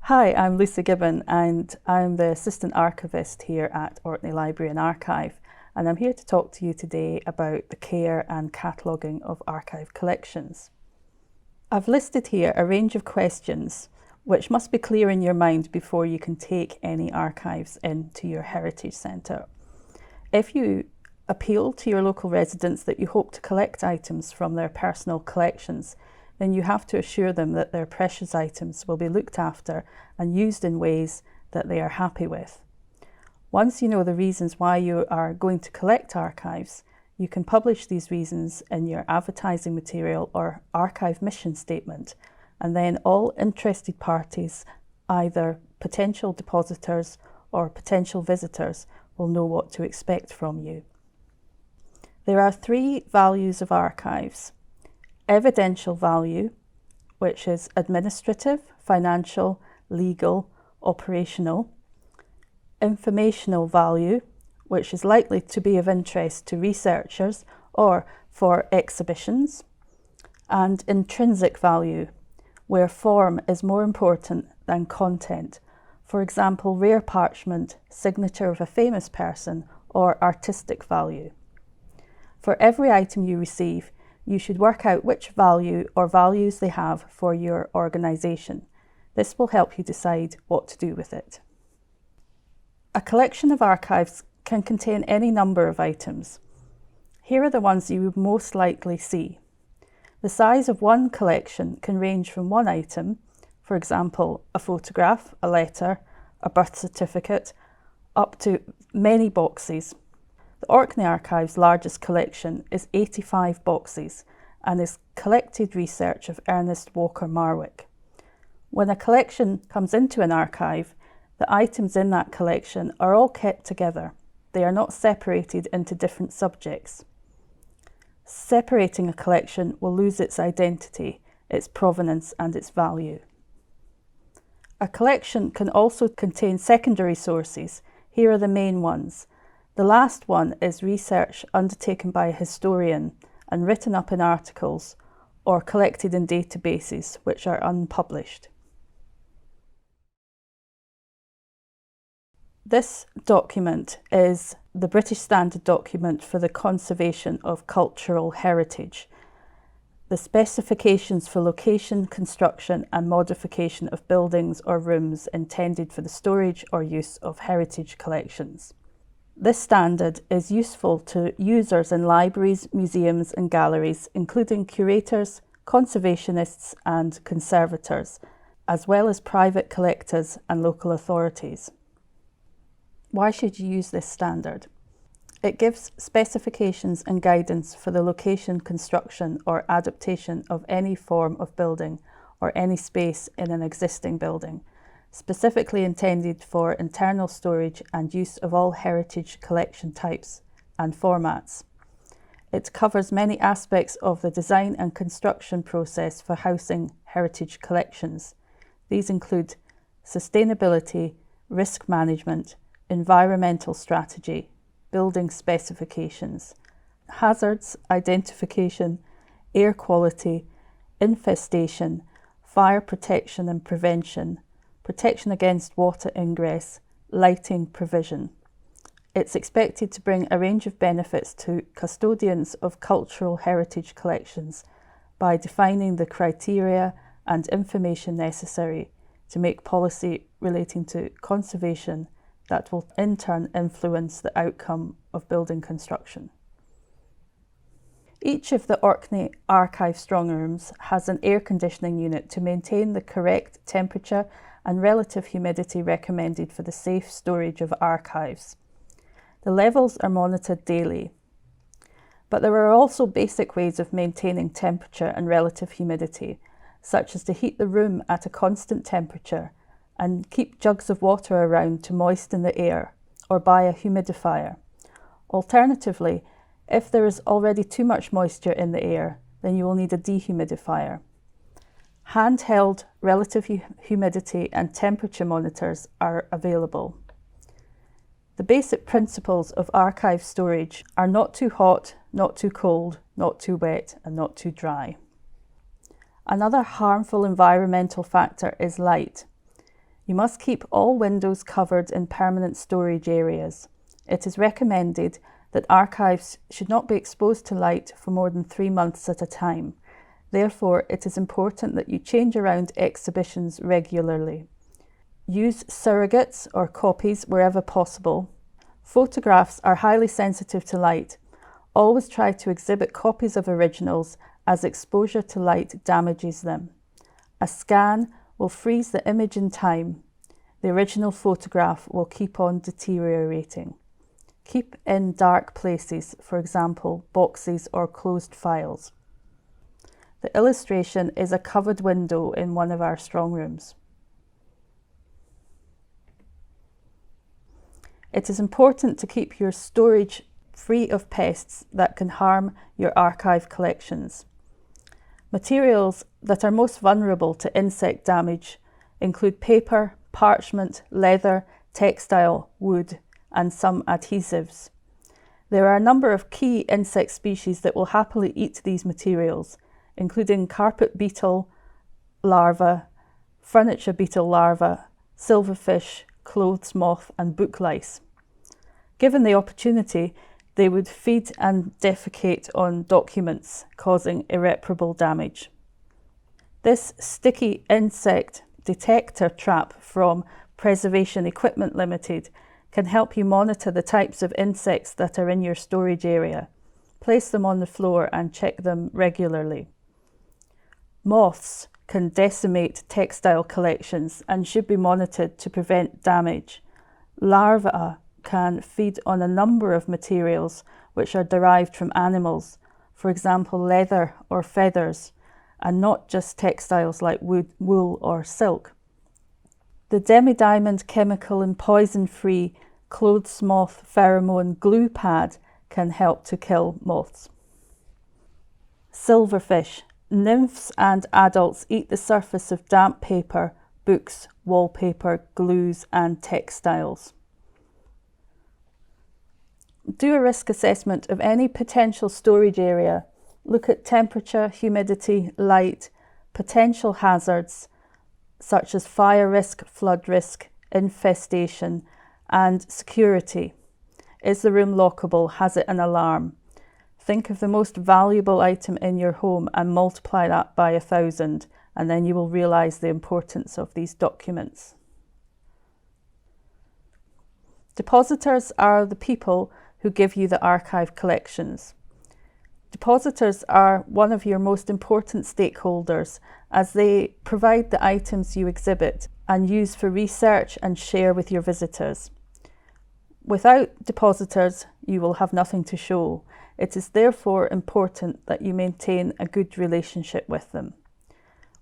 Hi, I'm Lisa Gibbon and I'm the Assistant Archivist here at Orkney Library and Archive, and I'm here to talk to you today about the care and cataloguing of archive collections. I've listed here a range of questions which must be clear in your mind before you can take any archives into your heritage centre. If you appeal to your local residents that you hope to collect items from their personal collections, then you have to assure them that their precious items will be looked after and used in ways that they are happy with. Once you know the reasons why you are going to collect archives, you can publish these reasons in your advertising material or archive mission statement, and then all interested parties, either potential depositors or potential visitors, will know what to expect from you. There are three values of archives: evidential value, which is administrative, financial, legal, operational; informational value, which is likely to be of interest to researchers or for exhibitions; and intrinsic value, where form is more important than content. For example, rare parchment, signature of a famous person, or artistic value. For every item you receive, you should work out which value or values they have for your organisation. This will help you decide what to do with it. A collection of archives can contain any number of items. Here are the ones you would most likely see. The size of one collection can range from one item, for example, a photograph, a letter, a birth certificate, up to many boxes. The Orkney Archive's largest collection is 85 boxes and is collected research of Ernest Walker Marwick. When a collection comes into an archive, the items in that collection are all kept together. They are not separated into different subjects. Separating a collection will lose its identity, its provenance and its value. A collection can also contain secondary sources. Here are the main ones. The last one is research undertaken by a historian and written up in articles or collected in databases which are unpublished. This document is the British Standard document for the conservation of cultural heritage. The specifications for location, construction and modification of buildings or rooms intended for the storage or use of heritage collections. This standard is useful to users in libraries, museums and galleries, including curators, conservationists and conservators, as well as private collectors and local authorities. Why should you use this standard? It gives specifications and guidance for the location, construction or adaptation of any form of building or any space in an existing building, specifically intended for internal storage and use of all heritage collection types and formats. It covers many aspects of the design and construction process for housing heritage collections. These include sustainability, risk management, environmental strategy, building specifications, hazards identification, air quality, infestation, fire protection and prevention, protection against water ingress, lighting provision. It's expected to bring a range of benefits to custodians of cultural heritage collections by defining the criteria and information necessary to make policy relating to conservation that will in turn influence the outcome of building construction. Each of the Orkney Archive strong rooms has an air conditioning unit to maintain the correct temperature and relative humidity recommended for the safe storage of archives. The levels are monitored daily, but there are also basic ways of maintaining temperature and relative humidity, such as to heat the room at a constant temperature and keep jugs of water around to moisten the air, or buy a humidifier. Alternatively, if there is already too much moisture in the air, then you will need a dehumidifier. Handheld relative humidity and temperature monitors are available. The basic principles of archive storage are not too hot, not too cold, not too wet, and not too dry. Another harmful environmental factor is light. You must keep all windows covered in permanent storage areas. It is recommended that archives should not be exposed to light for more than 3 months at a time. Therefore, it is important that you change around exhibitions regularly. Use surrogates or copies wherever possible. Photographs are highly sensitive to light. Always try to exhibit copies of originals, as exposure to light damages them. A scan will freeze the image in time. The original photograph will keep on deteriorating. Keep in dark places, for example, boxes or closed files. The illustration is a covered window in one of our strong rooms. It is important to keep your storage free of pests that can harm your archive collections. Materials that are most vulnerable to insect damage include paper, parchment, leather, textile, wood, and some adhesives. There are a number of key insect species that will happily eat these materials, including carpet beetle larvae, furniture beetle larvae, silverfish, clothes moth, and book lice. Given the opportunity, they would feed and defecate on documents, causing irreparable damage. This sticky insect detector trap from Preservation Equipment Limited can help you monitor the types of insects that are in your storage area. Place them on the floor and check them regularly. Moths can decimate textile collections and should be monitored to prevent damage. Larvae can feed on a number of materials which are derived from animals, for example leather or feathers, and not just textiles like wood, wool or silk. The demi-diamond chemical and poison-free clothes moth pheromone glue pad can help to kill moths. Silverfish. Nymphs and adults eat the surface of damp paper, books, wallpaper, glues, and textiles. Do a risk assessment of any potential storage area. Look at temperature, humidity, light, potential hazards such as fire risk, flood risk, infestation, and security. Is the room lockable? Has it an alarm? Think of the most valuable item in your home and multiply that by 1,000, and then you will realise the importance of these documents. Depositors are the people who give you the archive collections. Depositors are one of your most important stakeholders, as they provide the items you exhibit and use for research and share with your visitors. Without depositors, you will have nothing to show. It is therefore important that you maintain a good relationship with them.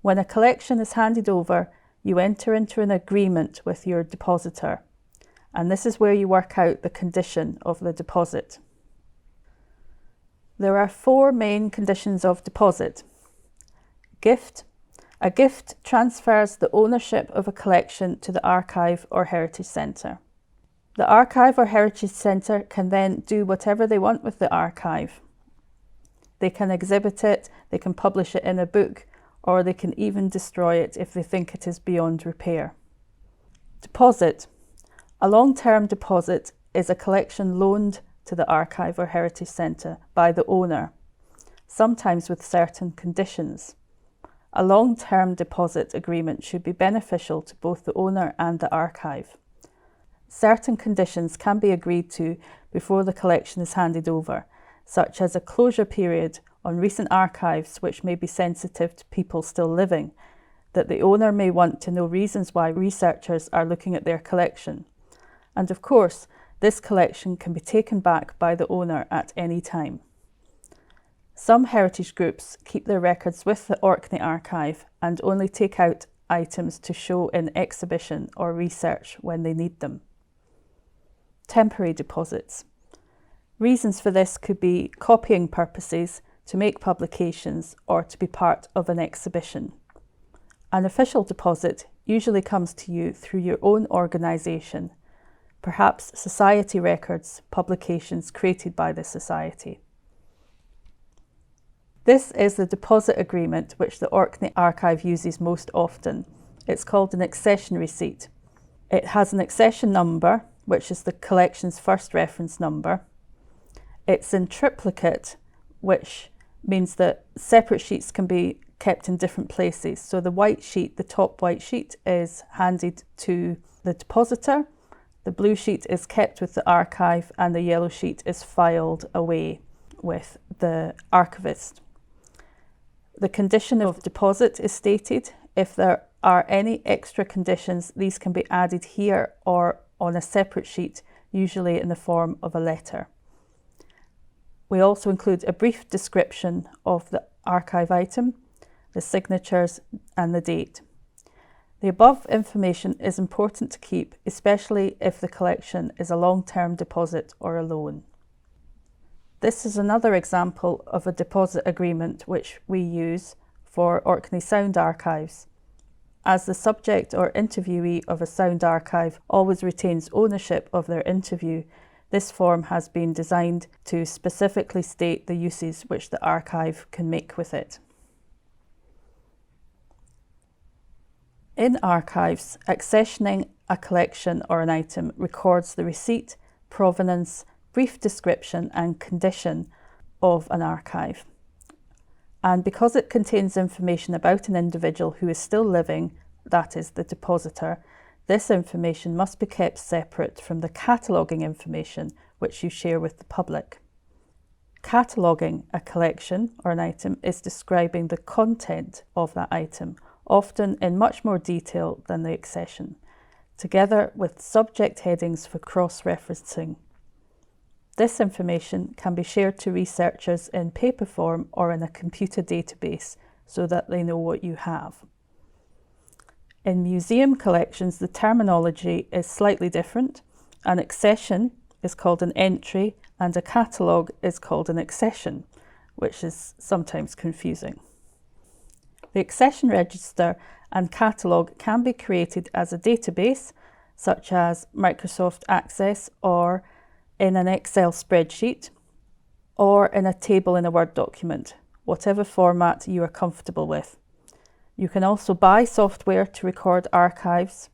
When a collection is handed over, you enter into an agreement with your depositor, and this is where you work out the condition of the deposit. There are 4 main conditions of deposit. Gift. A gift transfers the ownership of a collection to the archive or heritage centre. The archive or heritage centre can then do whatever they want with the archive. They can exhibit it, they can publish it in a book, or they can even destroy it if they think it is beyond repair. Deposit. A long-term deposit is a collection loaned to the archive or heritage centre by the owner, sometimes with certain conditions. A long-term deposit agreement should be beneficial to both the owner and the archive. Certain conditions can be agreed to before the collection is handed over, such as a closure period on recent archives which may be sensitive to people still living, that the owner may want to know reasons why researchers are looking at their collection. And of course, this collection can be taken back by the owner at any time. Some heritage groups keep their records with the Orkney archive and only take out items to show in exhibition or research when they need them. Temporary deposits. Reasons for this could be copying purposes, to make publications, or to be part of an exhibition. An official deposit usually comes to you through your own organisation, perhaps society records, publications created by the society. This is the deposit agreement which the Orkney archive uses most often. It's called an accession receipt. It has an accession number, which is the collection's first reference number. It's in triplicate, which means that separate sheets can be kept in different places. So the white sheet, the top white sheet, is handed to the depositor, the blue sheet is kept with the archive, and the yellow sheet is filed away with the archivist. The condition of deposit is stated. If there are any extra conditions, these can be added here or on a separate sheet, usually in the form of a letter. We also include a brief description of the archive item, the signatures, and the date. The above information is important to keep, especially if the collection is a long-term deposit or a loan. This is another example of a deposit agreement which we use for Orkney Sound Archives. As the subject or interviewee of a sound archive always retains ownership of their interview, this form has been designed to specifically state the uses which the archive can make with it. In archives, accessioning a collection or an item records the receipt, provenance, brief description and condition of an archive. And because it contains information about an individual who is still living, that is the depositor, this information must be kept separate from the cataloguing information which you share with the public. Cataloguing a collection or an item is describing the content of that item, often in much more detail than the accession, together with subject headings for cross-referencing. This information can be shared to researchers in paper form or in a computer database so that they know what you have. In museum collections, the terminology is slightly different. An accession is called an entry and a catalogue is called an accession, which is sometimes confusing. The accession register and catalogue can be created as a database, such as Microsoft Access, or in an Excel spreadsheet, or in a table in a Word document, whatever format you are comfortable with. You can also buy software to record archives.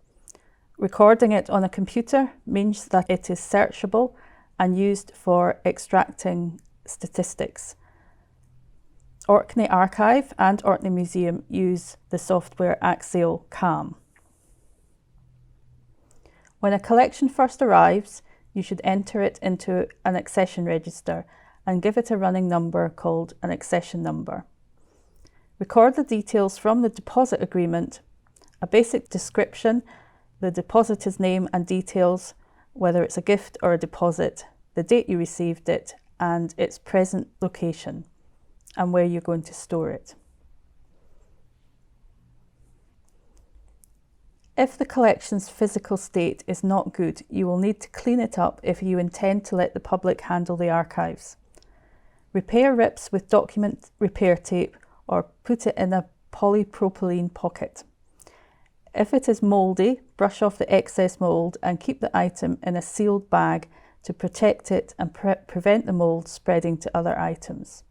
Recording it on a computer means that it is searchable and used for extracting statistics. Orkney Archive and Orkney Museum use the software Axial CAM. When a collection first arrives, you should enter it into an accession register and give it a running number called an accession number. Record the details from the deposit agreement, a basic description, the depositor's name and details, whether it's a gift or a deposit, the date you received it, and its present location, and where you're going to store it. If the collection's physical state is not good, you will need to clean it up if you intend to let the public handle the archives. Repair rips with document repair tape or put it in a polypropylene pocket. If it is mouldy, brush off the excess mould and keep the item in a sealed bag to protect it and prevent the mould spreading to other items.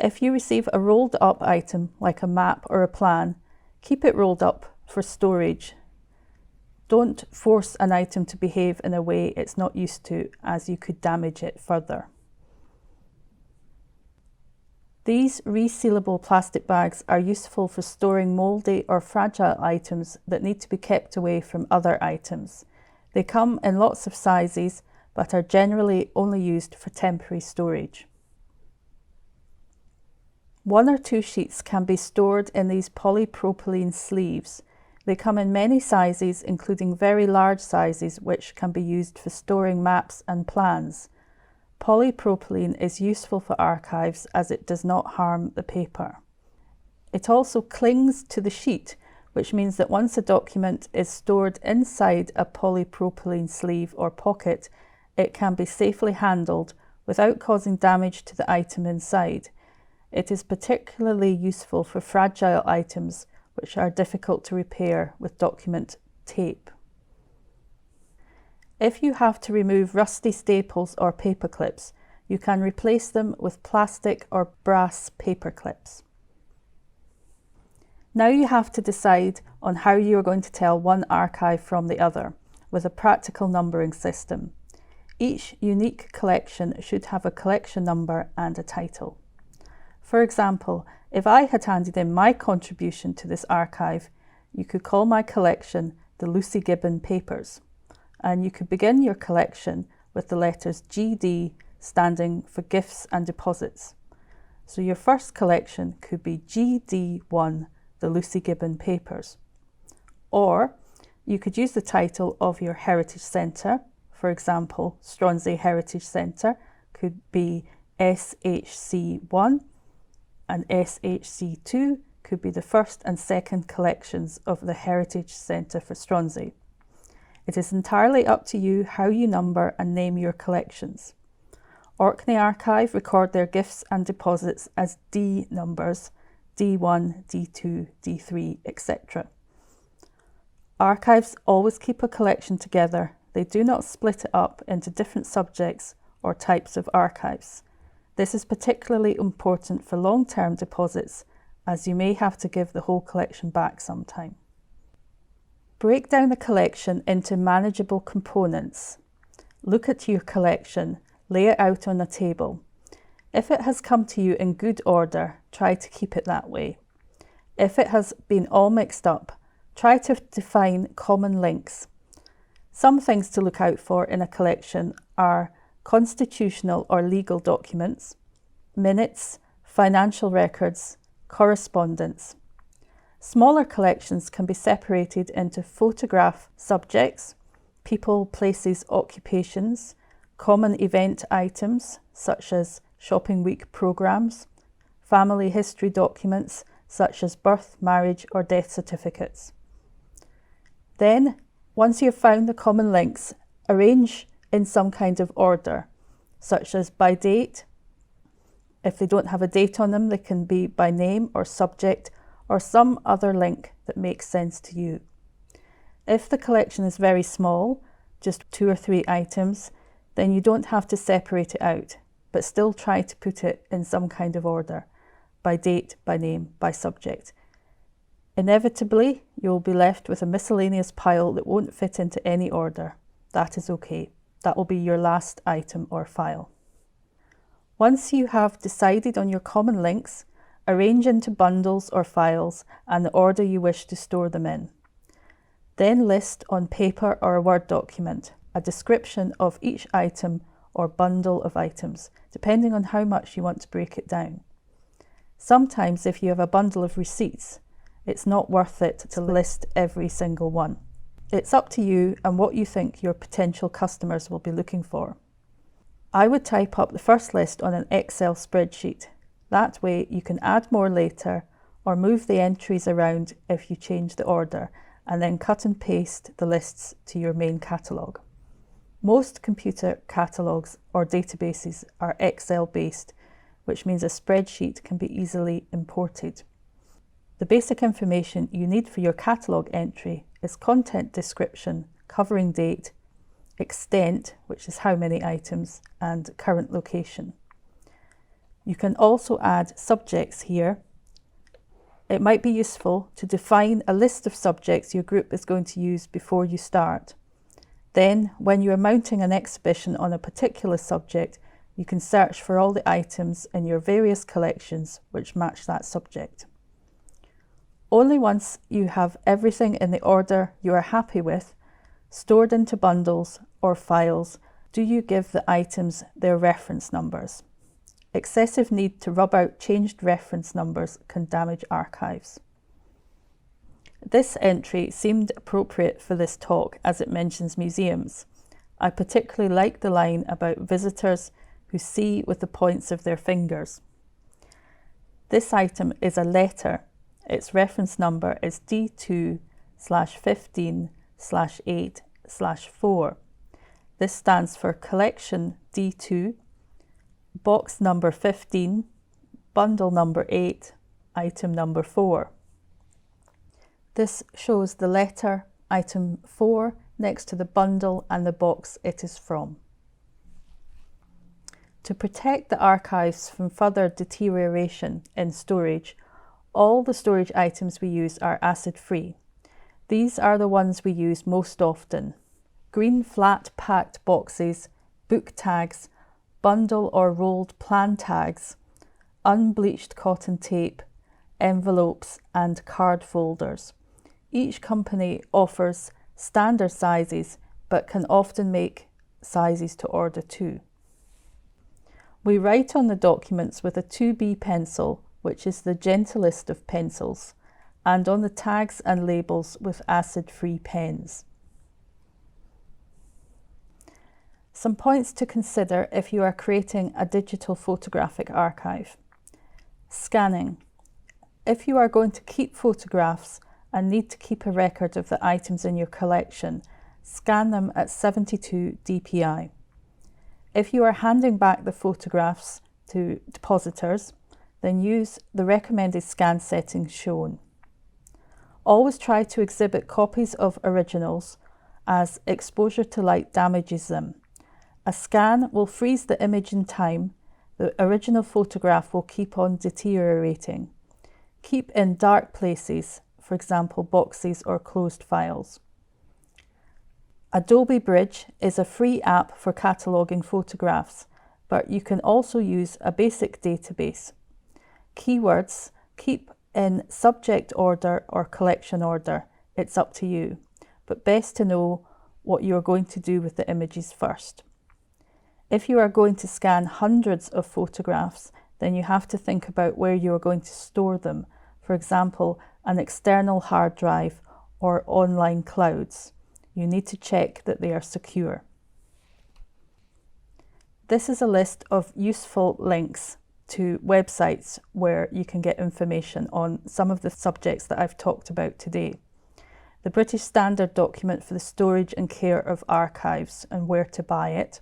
If you receive a rolled up item like a map or a plan, keep it rolled up for storage. Don't force an item to behave in a way it's not used to, as you could damage it further. These resealable plastic bags are useful for storing mouldy or fragile items that need to be kept away from other items. They come in lots of sizes, but are generally only used for temporary storage. 1 or 2 sheets can be stored in these polypropylene sleeves. They come in many sizes, including very large sizes, which can be used for storing maps and plans. Polypropylene is useful for archives as it does not harm the paper. It also clings to the sheet, which means that once a document is stored inside a polypropylene sleeve or pocket, it can be safely handled without causing damage to the item inside. It is particularly useful for fragile items which are difficult to repair with document tape. If you have to remove rusty staples or paper clips, you can replace them with plastic or brass paper clips. Now you have to decide on how you are going to tell one archive from the other with a practical numbering system. Each unique collection should have a collection number and a title. For example, if I had handed in my contribution to this archive, you could call my collection the Lucy Gibbon Papers, and you could begin your collection with the letters GD standing for Gifts and Deposits. So your first collection could be GD1, the Lucy Gibbon Papers. Or you could use the title of your Heritage Centre. For example, Stronsay Heritage Centre could be SHC1, and SHC2 could be the first and second collections of the Heritage Centre for Stronsay. It is entirely up to you how you number and name your collections. Orkney Archive record their gifts and deposits as D numbers, D1, D2, D3, etc. Archives always keep a collection together. They do not split it up into different subjects or types of archives. This is particularly important for long-term deposits, as you may have to give the whole collection back sometime. Break down the collection into manageable components. Look at your collection, lay it out on a table. If it has come to you in good order, try to keep it that way. If it has been all mixed up, try to define common links. Some things to look out for in a collection are constitutional or legal documents, minutes, financial records, correspondence. Smaller collections can be separated into photograph subjects, people, places, occupations, common event items such as shopping week programmes, family history documents such as birth, marriage or death certificates. Then, once you have found the common links, arrange in some kind of order, such as by date. If they don't have a date on them, they can be by name or subject or some other link that makes sense to you. If the collection is very small, just 2 or 3 items, then you don't have to separate it out, but still try to put it in some kind of order, by date, by name, by subject. Inevitably, you'll be left with a miscellaneous pile that won't fit into any order. That is okay. That will be your last item or file. Once you have decided on your common links, arrange into bundles or files and the order you wish to store them in. Then list on paper or a Word document a description of each item or bundle of items, depending on how much you want to break it down. Sometimes if you have a bundle of receipts, it's not worth it to list every single one. It's up to you and what you think your potential customers will be looking for. I would type up the first list on an Excel spreadsheet. That way you can add more later or move the entries around if you change the order, and then cut and paste the lists to your main catalogue. Most computer catalogues or databases are Excel based, which means a spreadsheet can be easily imported. The basic information you need for your catalogue entry is content description, covering date, extent, which is how many items, and current location. You can also add subjects here. It might be useful to define a list of subjects your group is going to use before you start. Then, when you are mounting an exhibition on a particular subject, you can search for all the items in your various collections which match that subject. Only once you have everything in the order you are happy with, stored into bundles or files, do you give the items their reference numbers. Excessive need to rub out changed reference numbers can damage archives. This entry seemed appropriate for this talk as it mentions museums. I particularly like the line about visitors who see with the points of their fingers. This item is a letter. Its reference number is D2/15/8/4. This stands for collection D2, box number 15, bundle number 8, item number 4. This shows the letter, item 4, next to the bundle and the box it is from. To protect the archives from further deterioration in storage, All the storage items we use are acid-free. These are the ones we use most often: green flat packed boxes, book tags, bundle or rolled plan tags, unbleached cotton tape, envelopes and card folders. Each company offers standard sizes but can often make sizes to order too. We write on the documents with a 2B pencil, which is the gentlest of pencils, and on the tags and labels with acid-free pens. Some points to consider if you are creating a digital photographic archive. Scanning. If you are going to keep photographs and need to keep a record of the items in your collection, scan them at 72 dpi. If you are handing back the photographs to depositors, then use the recommended scan settings shown. Always try to exhibit copies of originals, as exposure to light damages them. A scan will freeze the image in time. The original photograph will keep on deteriorating. Keep in dark places, for example boxes or closed files. Adobe Bridge is a free app for cataloguing photographs, but you can also use a basic database. Keywords, keep in subject order or collection order. It's up to you, but best to know what you're going to do with the images first. If you are going to scan hundreds of photographs, then you have to think about where you are going to store them. For example, an external hard drive or online clouds. You need to check that they are secure. This is a list of useful links to websites where you can get information on some of the subjects that I've talked about today. The British Standard document for the storage and care of archives and where to buy it.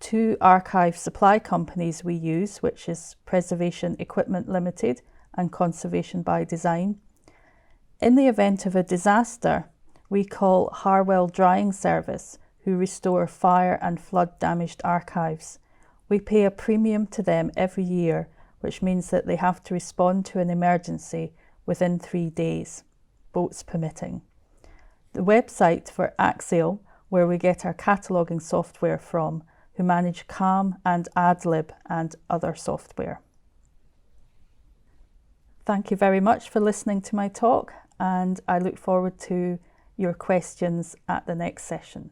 2 archive supply companies we use, which is Preservation Equipment Limited and Conservation by Design. In the event of a disaster, we call Harwell Drying Service, who restore fire and flood damaged archives. We pay a premium to them every year, which means that they have to respond to an emergency within 3 days, boats permitting. The website for Axial, where we get our cataloguing software from, who manage Calm and AdLib and other software. Thank you very much for listening to my talk, and I look forward to your questions at the next session.